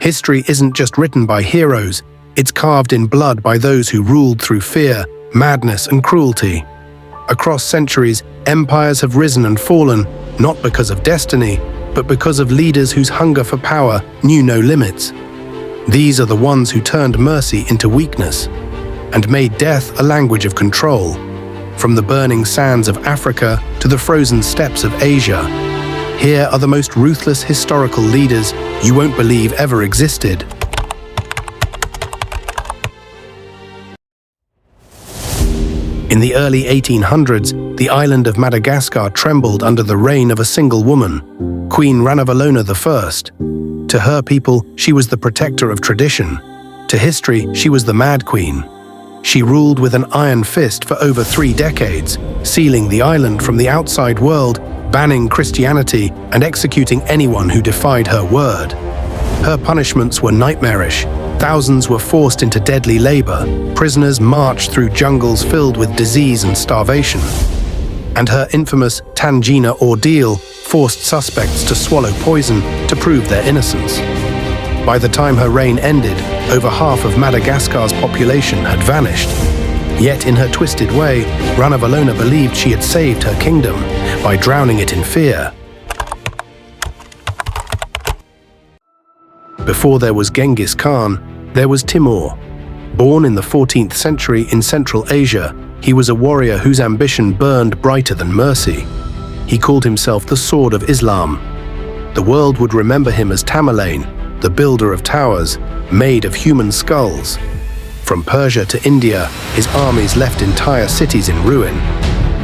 History isn't just written by heroes, it's carved in blood by those who ruled through fear, madness, and cruelty. Across centuries, empires have risen and fallen, not because of destiny, but because of leaders whose hunger for power knew no limits. These are the ones who turned mercy into weakness and made death a language of control. From the burning sands of Africa to the frozen steppes of Asia, here are the most ruthless historical leaders you won't believe ever existed. In the early 1800s, the island of Madagascar trembled under the reign of a single woman, Queen Ranavalona I. To her people, she was the protector of tradition. To history, she was the Mad Queen. She ruled with an iron fist for over 3 decades, sealing the island from the outside world, banning Christianity, and executing anyone who defied her word. Her punishments were nightmarish. Thousands were forced into deadly labor. Prisoners marched through jungles filled with disease and starvation. And her infamous Tangina ordeal forced suspects to swallow poison to prove their innocence. By the time her reign ended, over half of Madagascar's population had vanished. Yet in her twisted way, Ranavalona believed she had saved her kingdom by drowning it in fear. Before there was Genghis Khan, there was Timur. Born in the 14th century in Central Asia, he was a warrior whose ambition burned brighter than mercy. He called himself the Sword of Islam. The world would remember him as Tamerlane, the builder of towers, made of human skulls. From Persia to India, his armies left entire cities in ruin.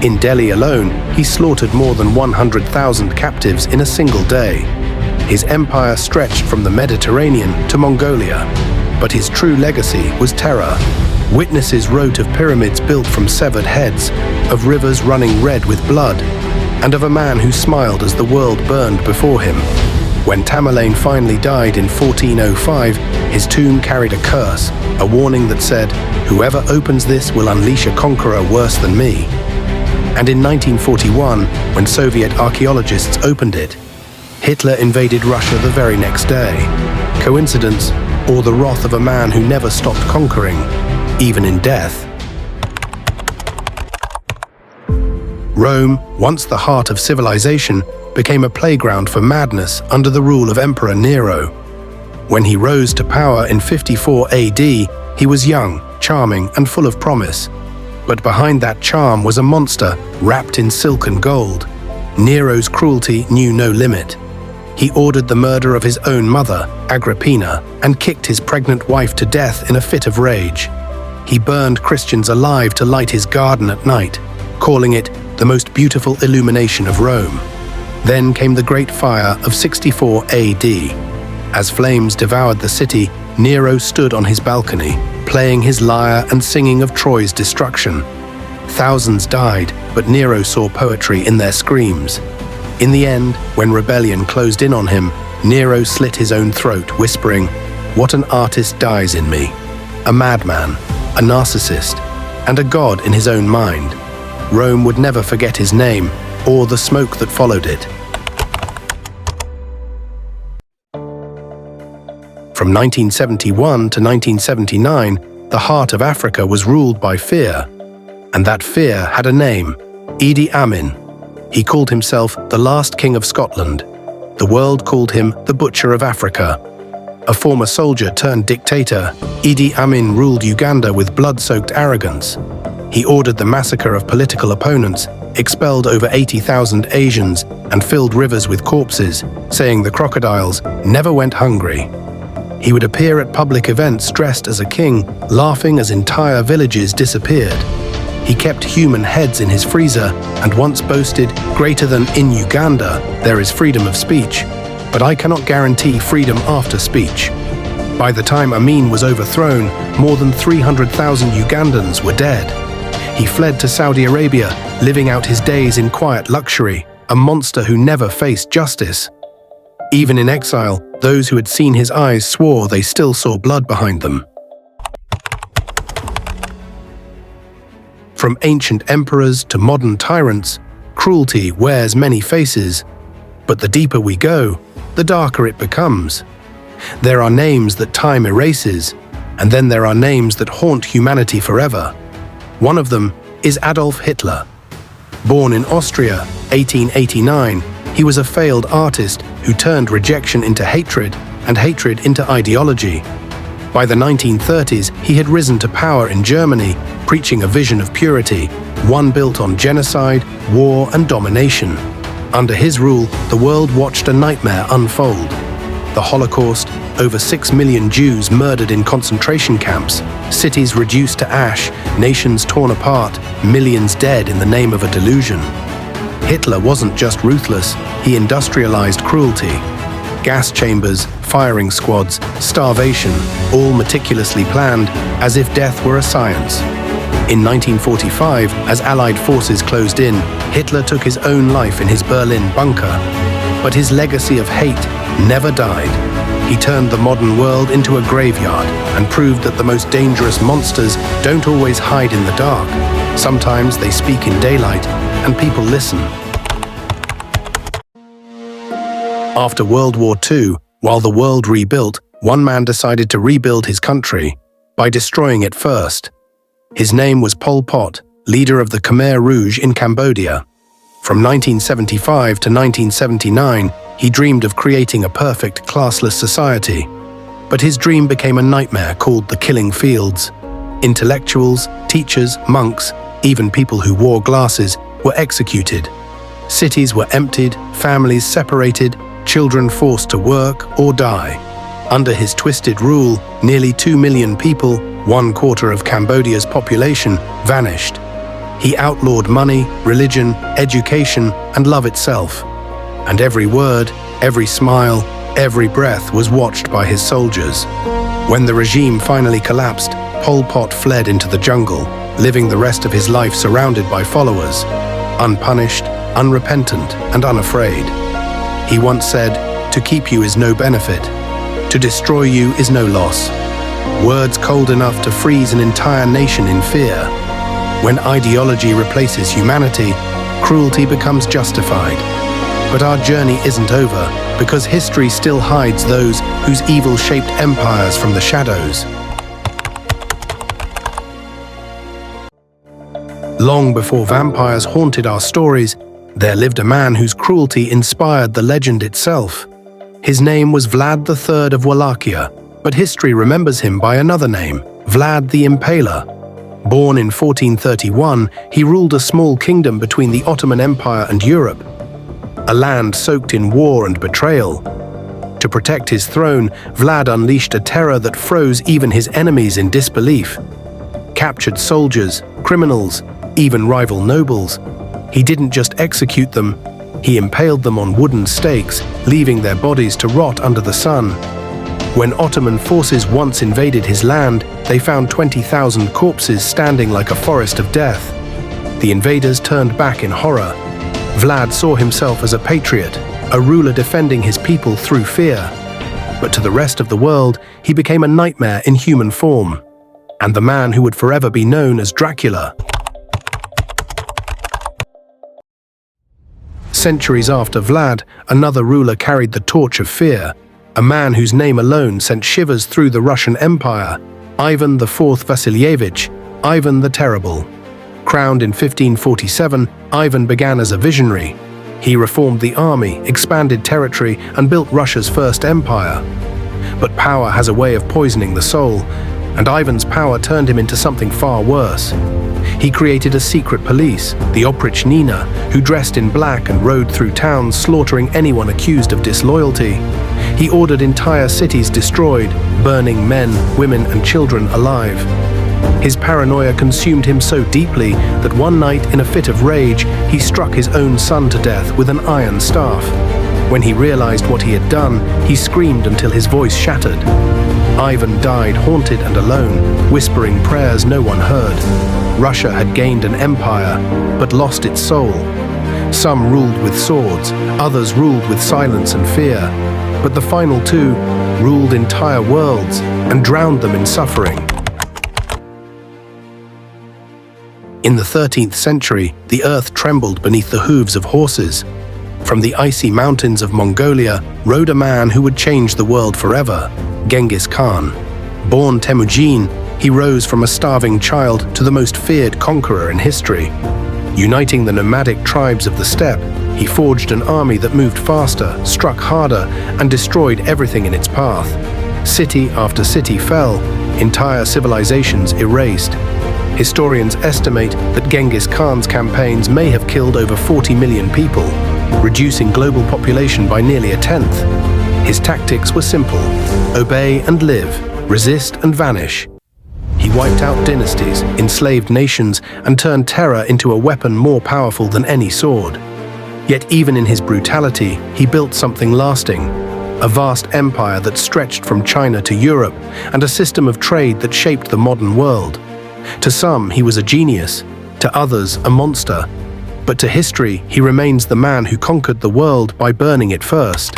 In Delhi alone, he slaughtered more than 100,000 captives in a single day. His empire stretched from the Mediterranean to Mongolia, but his true legacy was terror. Witnesses wrote of pyramids built from severed heads, of rivers running red with blood, and of a man who smiled as the world burned before him. When Tamerlane finally died in 1405, his tomb carried a curse, a warning that said, "Whoever opens this will unleash a conqueror worse than me." And in 1941, when Soviet archaeologists opened it, Hitler invaded Russia the very next day. Coincidence, or the wrath of a man who never stopped conquering, even in death? Rome, once the heart of civilization, became a playground for madness under the rule of Emperor Nero. When he rose to power in 54 AD, he was young, charming, and full of promise. But behind that charm was a monster wrapped in silk and gold. Nero's cruelty knew no limit. He ordered the murder of his own mother, Agrippina, and kicked his pregnant wife to death in a fit of rage. He burned Christians alive to light his garden at night, calling it the most beautiful illumination of Rome. Then came the Great Fire of 64 AD. As flames devoured the city, Nero stood on his balcony, playing his lyre and singing of Troy's destruction. Thousands died, but Nero saw poetry in their screams. In the end, when rebellion closed in on him, Nero slit his own throat, whispering, "What an artist dies in me. A madman, a narcissist, and a god in his own mind." Rome would never forget his name, or the smoke that followed it. From 1971 to 1979, the heart of Africa was ruled by fear. And that fear had a name, Idi Amin. He called himself the last king of Scotland. The world called him the Butcher of Africa. A former soldier turned dictator, Idi Amin ruled Uganda with blood-soaked arrogance. He ordered the massacre of political opponents, expelled over 80,000 Asians, and filled rivers with corpses, saying the crocodiles never went hungry. He would appear at public events dressed as a king, laughing as entire villages disappeared. He kept human heads in his freezer and once boasted, "Greater than in Uganda, there is freedom of speech, but I cannot guarantee freedom after speech." By the time Amin was overthrown, more than 300,000 Ugandans were dead. He fled to Saudi Arabia, living out his days in quiet luxury, a monster who never faced justice. Even in exile, those who had seen his eyes swore they still saw blood behind them. From ancient emperors to modern tyrants, cruelty wears many faces. But the deeper we go, the darker it becomes. There are names that time erases, and then there are names that haunt humanity forever. One of them is Adolf Hitler. Born in Austria, 1889, he was a failed artist who turned rejection into hatred and hatred into ideology. By the 1930s, he had risen to power in Germany, preaching a vision of purity, one built on genocide, war, and domination. Under his rule, the world watched a nightmare unfold. The Holocaust, over 6 million Jews murdered in concentration camps, cities reduced to ash, nations torn apart, millions dead in the name of a delusion. Hitler wasn't just ruthless, he industrialized cruelty. Gas chambers, firing squads, starvation, all meticulously planned, as if death were a science. In 1945, as Allied forces closed in, Hitler took his own life in his Berlin bunker. But his legacy of hate never died. He turned the modern world into a graveyard and proved that the most dangerous monsters don't always hide in the dark. Sometimes they speak in daylight, and people listen. After World War II, while the world rebuilt, one man decided to rebuild his country by destroying it first. His name was Pol Pot, leader of the Khmer Rouge in Cambodia. From 1975 to 1979, he dreamed of creating a perfect classless society. But his dream became a nightmare called the Killing Fields. Intellectuals, teachers, monks, even people who wore glasses were executed. Cities were emptied, families separated, children forced to work or die. Under his twisted rule, nearly 2 million people, 1/4 of Cambodia's population, vanished. He outlawed money, religion, education, and love itself. And every word, every smile, every breath was watched by his soldiers. When the regime finally collapsed, Pol Pot fled into the jungle, living the rest of his life surrounded by followers, unpunished, unrepentant, and unafraid. He once said, "To keep you is no benefit. To destroy you is no loss." Words cold enough to freeze an entire nation in fear. When ideology replaces humanity, cruelty becomes justified. But our journey isn't over, because history still hides those whose evil shaped empires from the shadows. Long before vampires haunted our stories, there lived a man whose cruelty inspired the legend itself. His name was Vlad III of Wallachia, but history remembers him by another name, Vlad the Impaler. Born in 1431, he ruled a small kingdom between the Ottoman Empire and Europe, a land soaked in war and betrayal. To protect his throne, Vlad unleashed a terror that froze even his enemies in disbelief. Captured soldiers, criminals, even rival nobles. He didn't just execute them, he impaled them on wooden stakes, leaving their bodies to rot under the sun. When Ottoman forces once invaded his land, they found 20,000 corpses standing like a forest of death. The invaders turned back in horror. Vlad saw himself as a patriot, a ruler defending his people through fear. But to the rest of the world, he became a nightmare in human form, and the man who would forever be known as Dracula. Centuries after Vlad, another ruler carried the torch of fear, a man whose name alone sent shivers through the Russian Empire, Ivan IV Vasilievich, Ivan the Terrible. Crowned in 1547, Ivan began as a visionary. He reformed the army, expanded territory, and built Russia's first empire. But power has a way of poisoning the soul, and Ivan's power turned him into something far worse. He created a secret police, the Oprichnina, who dressed in black and rode through towns slaughtering anyone accused of disloyalty. He ordered entire cities destroyed, burning men, women, and children alive. His paranoia consumed him so deeply that one night, in a fit of rage, he struck his own son to death with an iron staff. When he realized what he had done, he screamed until his voice shattered. Ivan died haunted and alone, whispering prayers no one heard. Russia had gained an empire, but lost its soul. Some ruled with swords, others ruled with silence and fear, but the final two ruled entire worlds and drowned them in suffering. In the 13th century, the earth trembled beneath the hooves of horses. From the icy mountains of Mongolia rode a man who would change the world forever, Genghis Khan. Born Temujin, he rose from a starving child to the most feared conqueror in history. Uniting the nomadic tribes of the steppe, he forged an army that moved faster, struck harder, and destroyed everything in its path. City after city fell, entire civilizations erased. Historians estimate that Genghis Khan's campaigns may have killed over 40 million people, reducing global population by nearly a tenth. His tactics were simple: obey and live, resist and vanish. He wiped out dynasties, enslaved nations, and turned terror into a weapon more powerful than any sword. Yet even in his brutality, he built something lasting: a vast empire that stretched from China to Europe, and a system of trade that shaped the modern world. To some, he was a genius, to others, a monster. But to history, he remains the man who conquered the world by burning it first.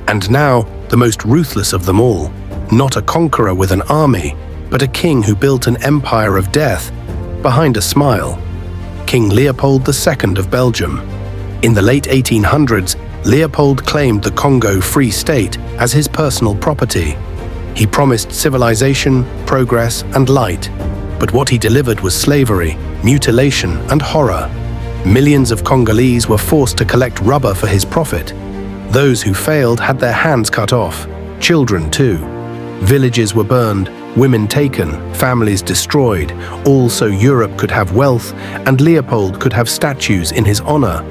And now, the most ruthless of them all, not a conqueror with an army, but a king who built an empire of death behind a smile. King Leopold II of Belgium. In the late 1800s, Leopold claimed the Congo Free State as his personal property. He promised civilization, progress, and light. But what he delivered was slavery, mutilation, and horror. Millions of Congolese were forced to collect rubber for his profit. Those who failed had their hands cut off, children too. Villages were burned, women taken, families destroyed, all so Europe could have wealth and Leopold could have statues in his honor.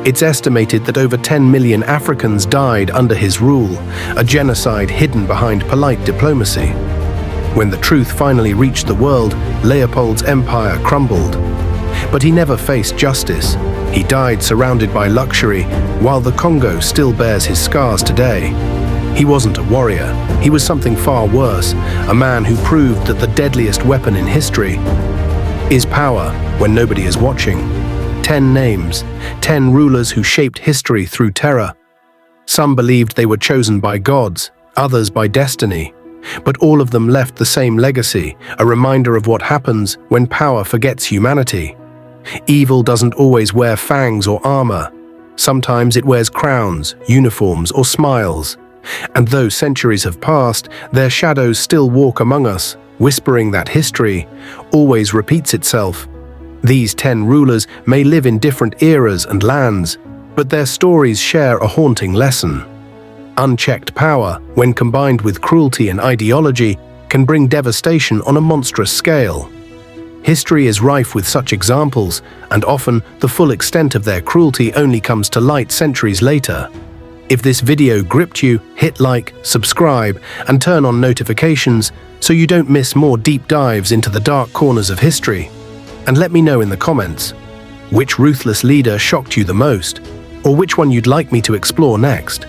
It's estimated that over 10 million Africans died under his rule, a genocide hidden behind polite diplomacy. When the truth finally reached the world, Leopold's empire crumbled. But he never faced justice. He died surrounded by luxury, while the Congo still bears his scars today. He wasn't a warrior. He was something far worse, a man who proved that the deadliest weapon in history is power when nobody is watching. 10 names, 10 rulers who shaped history through terror. Some believed they were chosen by gods, others by destiny. But all of them left the same legacy, a reminder of what happens when power forgets humanity. Evil doesn't always wear fangs or armor. Sometimes it wears crowns, uniforms, or smiles. And though centuries have passed, their shadows still walk among us, whispering that history always repeats itself. These 10 rulers may live in different eras and lands, but their stories share a haunting lesson. Unchecked power, when combined with cruelty and ideology, can bring devastation on a monstrous scale. History is rife with such examples, and often the full extent of their cruelty only comes to light centuries later. If this video gripped you, hit like, subscribe, and turn on notifications so you don't miss more deep dives into the dark corners of history. And let me know in the comments, which ruthless leader shocked you the most, or which one you'd like me to explore next.